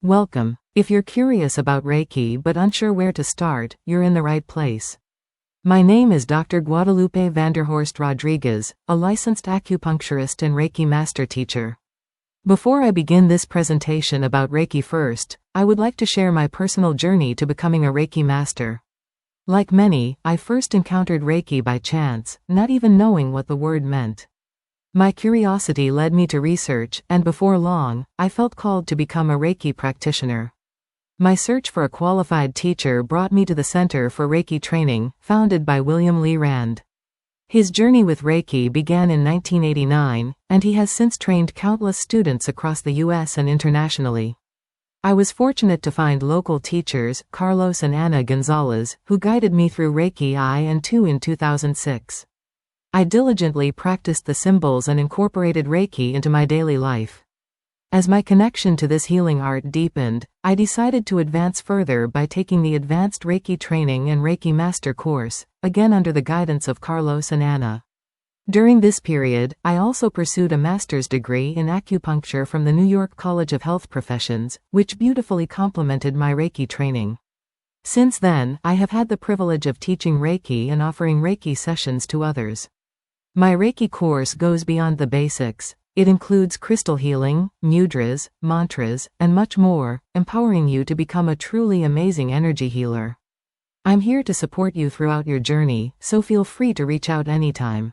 Welcome. If you're curious about Reiki but unsure where to start, you're in the right place. My name is Dr. Guadalupe Vanderhorst Rodriguez, a licensed acupuncturist and Reiki master teacher. Before I begin this presentation about Reiki first, I would like to share my personal journey to becoming a Reiki master. Like many, I first encountered Reiki by chance, not even knowing what the word meant. My curiosity led me to research, and before long, I felt called to become a Reiki practitioner. My search for a qualified teacher brought me to the Center for Reiki Training, founded by William Lee Rand. His journey with Reiki began in 1989, and he has since trained countless students across the U.S. and internationally. I was fortunate to find local teachers, Carlos and Ana Gonzalez, who guided me through Reiki I and II in 2006. I diligently practiced the symbols and incorporated Reiki into my daily life. As my connection to this healing art deepened, I decided to advance further by taking the Advanced Reiki Training and Reiki Master course, again under the guidance of Carlos and Ana. During this period, I also pursued a master's degree in acupuncture from the New York College of Health Professions, which beautifully complemented my Reiki training. Since then, I have had the privilege of teaching Reiki and offering Reiki sessions to others. My Reiki course goes beyond the basics. It includes crystal healing, mudras, mantras, and much more, empowering you to become a truly amazing energy healer. I'm here to support you throughout your journey, so feel free to reach out anytime.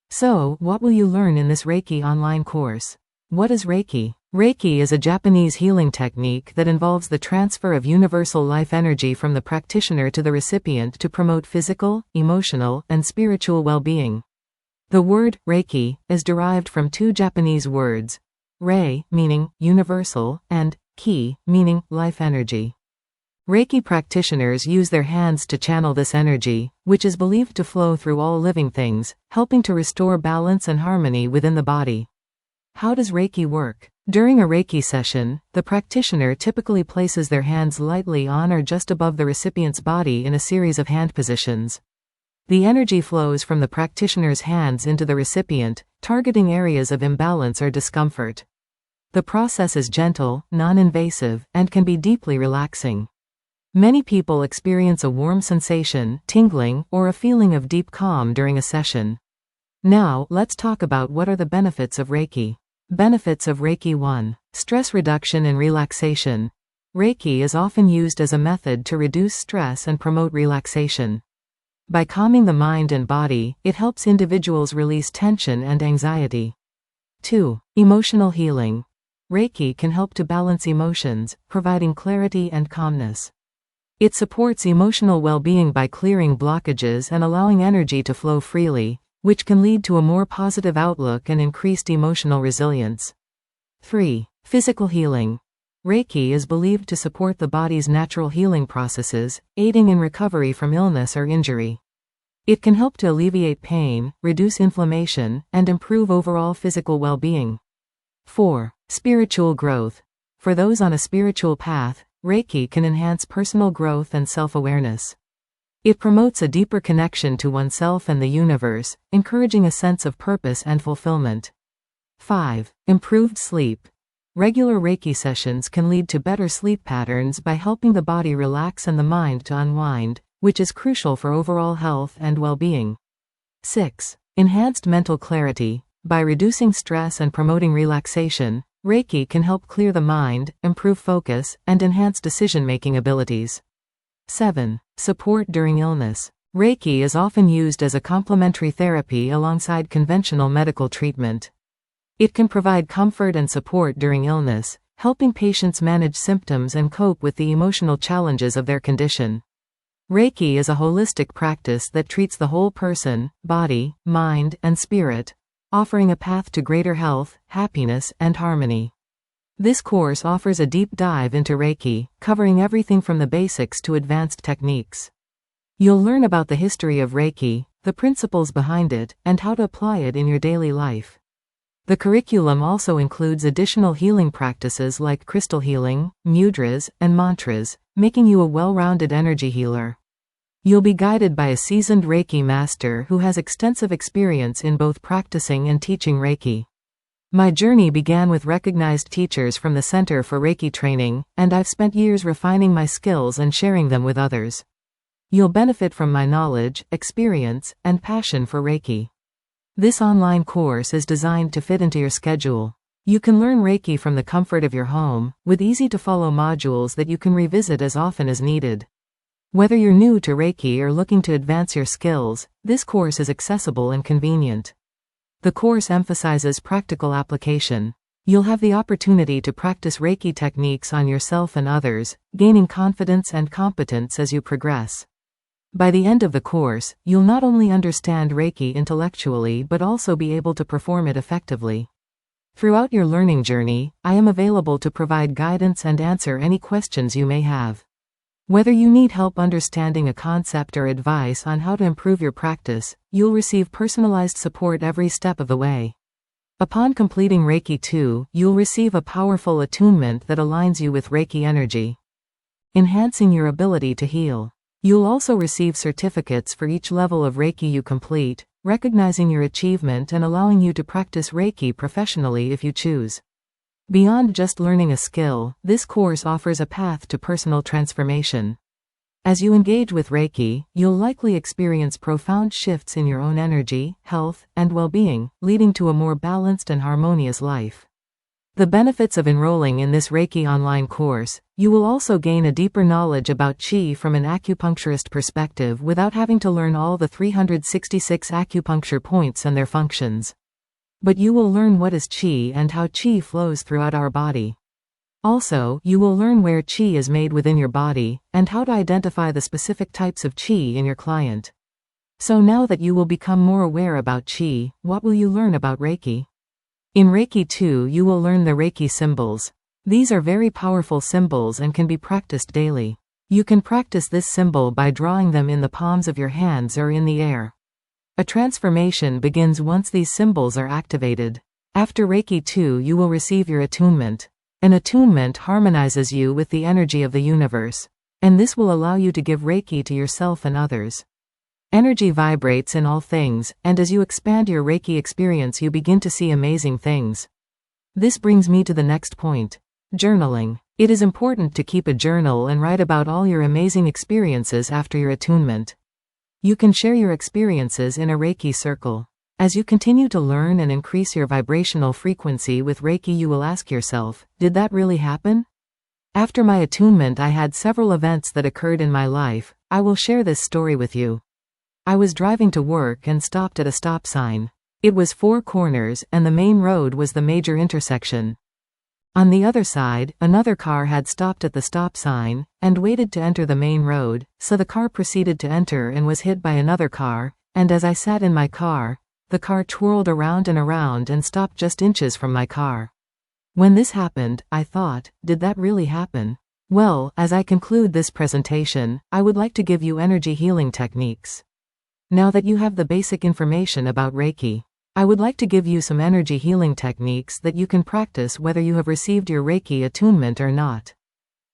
So, what will you learn in this Reiki online course? What is Reiki? Reiki is a Japanese healing technique that involves the transfer of universal life energy from the practitioner to the recipient to promote physical, emotional, and spiritual well-being. The word Reiki is derived from two Japanese words, rei meaning universal and ki meaning life energy. Reiki practitioners use their hands to channel this energy, which is believed to flow through all living things, helping to restore balance and harmony within the body. How does Reiki work? During a Reiki session, the practitioner typically places their hands lightly on or just above the recipient's body in a series of hand positions. The energy flows from the practitioner's hands into the recipient, targeting areas of imbalance or discomfort. The process is gentle, non-invasive, and can be deeply relaxing. Many people experience a warm sensation, tingling, or a feeling of deep calm during a session. Now, let's talk about what are the benefits of Reiki. Benefits of Reiki 1. Stress reduction and relaxation. Reiki is often used as a method to reduce stress and promote relaxation. By calming the mind and body, it helps individuals release tension and anxiety. 2. Emotional healing. Reiki can help to balance emotions, providing clarity and calmness. It supports emotional well-being by clearing blockages and allowing energy to flow freely, which can lead to a more positive outlook and increased emotional resilience. 3. Physical healing. Reiki is believed to support the body's natural healing processes, aiding in recovery from illness or injury. It can help to alleviate pain, reduce inflammation, and improve overall physical well-being. 4. Spiritual growth. For those on a spiritual path, Reiki can enhance personal growth and self-awareness. It promotes a deeper connection to oneself and the universe, encouraging a sense of purpose and fulfillment. 5. Improved sleep. Regular Reiki sessions can lead to better sleep patterns by helping the body relax and the mind to unwind, which is crucial for overall health and well-being. 6. Enhanced mental clarity. By reducing stress and promoting relaxation, Reiki can help clear the mind, improve focus, and enhance decision-making abilities. 7. Support during illness. Reiki is often used as a complementary therapy alongside conventional medical treatment. It can provide comfort and support during illness, helping patients manage symptoms and cope with the emotional challenges of their condition. Reiki is a holistic practice that treats the whole person, body, mind, and spirit, offering a path to greater health, happiness, and harmony. This course offers a deep dive into Reiki, covering everything from the basics to advanced techniques. You'll learn about the history of Reiki, the principles behind it, and how to apply it in your daily life. The curriculum also includes additional healing practices like crystal healing, mudras, and mantras, making you a well-rounded energy healer. You'll be guided by a seasoned Reiki master who has extensive experience in both practicing and teaching Reiki. My journey began with recognized teachers from the Center for Reiki Training, and I've spent years refining my skills and sharing them with others. You'll benefit from my knowledge, experience, and passion for Reiki. This online course is designed to fit into your schedule. You can learn Reiki from the comfort of your home, with easy-to-follow modules that you can revisit as often as needed. Whether you're new to Reiki or looking to advance your skills, this course is accessible and convenient. The course emphasizes practical application. You'll have the opportunity to practice Reiki techniques on yourself and others, gaining confidence and competence as you progress. By the end of the course, you'll not only understand Reiki intellectually but also be able to perform it effectively. Throughout your learning journey, I am available to provide guidance and answer any questions you may have. Whether you need help understanding a concept or advice on how to improve your practice, you'll receive personalized support every step of the way. Upon completing Reiki 2, you'll receive a powerful attunement that aligns you with Reiki energy, enhancing your ability to heal. You'll also receive certificates for each level of Reiki you complete, recognizing your achievement and allowing you to practice Reiki professionally if you choose. Beyond just learning a skill, this course offers a path to personal transformation. As you engage with Reiki, you'll likely experience profound shifts in your own energy, health, and well-being, leading to a more balanced and harmonious life. The benefits of enrolling in this Reiki online course: you will also gain a deeper knowledge about Qi from an acupuncturist perspective without having to learn all the 366 acupuncture points and their functions. But you will learn what is Qi and how Qi flows throughout our body. Also, you will learn where Qi is made within your body, and how to identify the specific types of Qi in your client. So now that you will become more aware about Qi, what will you learn about Reiki? In Reiki 2, you will learn the Reiki symbols. These are very powerful symbols and can be practiced daily. You can practice this symbol by drawing them in the palms of your hands or in the air. A transformation begins once these symbols are activated. After Reiki 2, you will receive your attunement. An attunement harmonizes you with the energy of the universe, and this will allow you to give Reiki to yourself and others. Energy vibrates in all things, and as you expand your Reiki experience, you begin to see amazing things. This brings me to the next point: journaling. It is important to keep a journal and write about all your amazing experiences after your attunement. You can share your experiences in a Reiki circle. As you continue to learn and increase your vibrational frequency with Reiki, you will ask yourself, did that really happen? After my attunement, I had several events that occurred in my life. I will share this story with you. I was driving to work and stopped at a stop sign. It was 4 corners, and the main road was the major intersection. On the other side, another car had stopped at the stop sign, and waited to enter the main road, so the car proceeded to enter and was hit by another car, and as I sat in my car, the car twirled around and stopped just inches from my car. When this happened, I thought, did that really happen? Well, as I conclude this presentation, I would like to give you energy healing techniques. Now that you have the basic information about Reiki, I would like to give you some energy healing techniques that you can practice whether you have received your Reiki attunement or not.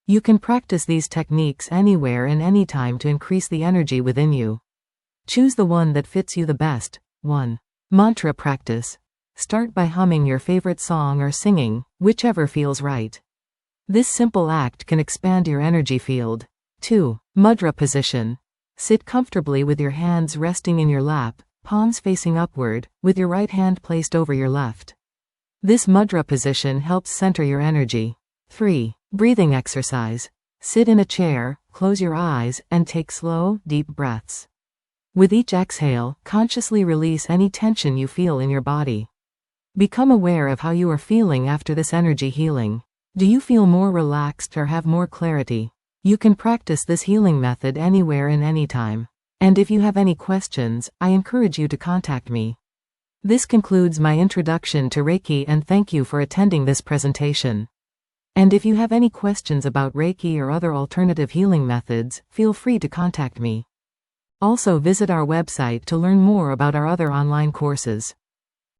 You can practice these techniques anywhere and anytime to increase the energy within you. Choose the one that fits you the best. 1. Mantra practice. Start by humming your favorite song or singing, whichever feels right. This simple act can expand your energy field. 2. Mudra position. Sit comfortably with your hands resting in your lap, palms facing upward, with your right hand placed over your left. This mudra position helps center your energy. 3. Breathing exercise. Sit in a chair, close your eyes, and take slow, deep breaths. With each exhale, consciously release any tension you feel in your body. Become aware of how you are feeling after this energy healing. Do you feel more relaxed or have more clarity? You can practice this healing method anywhere and anytime. And if you have any questions, I encourage you to contact me. This concludes my introduction to Reiki, and thank you for attending this presentation. And if you have any questions about Reiki or other alternative healing methods, feel free to contact me. Also visit our website to learn more about our other online courses.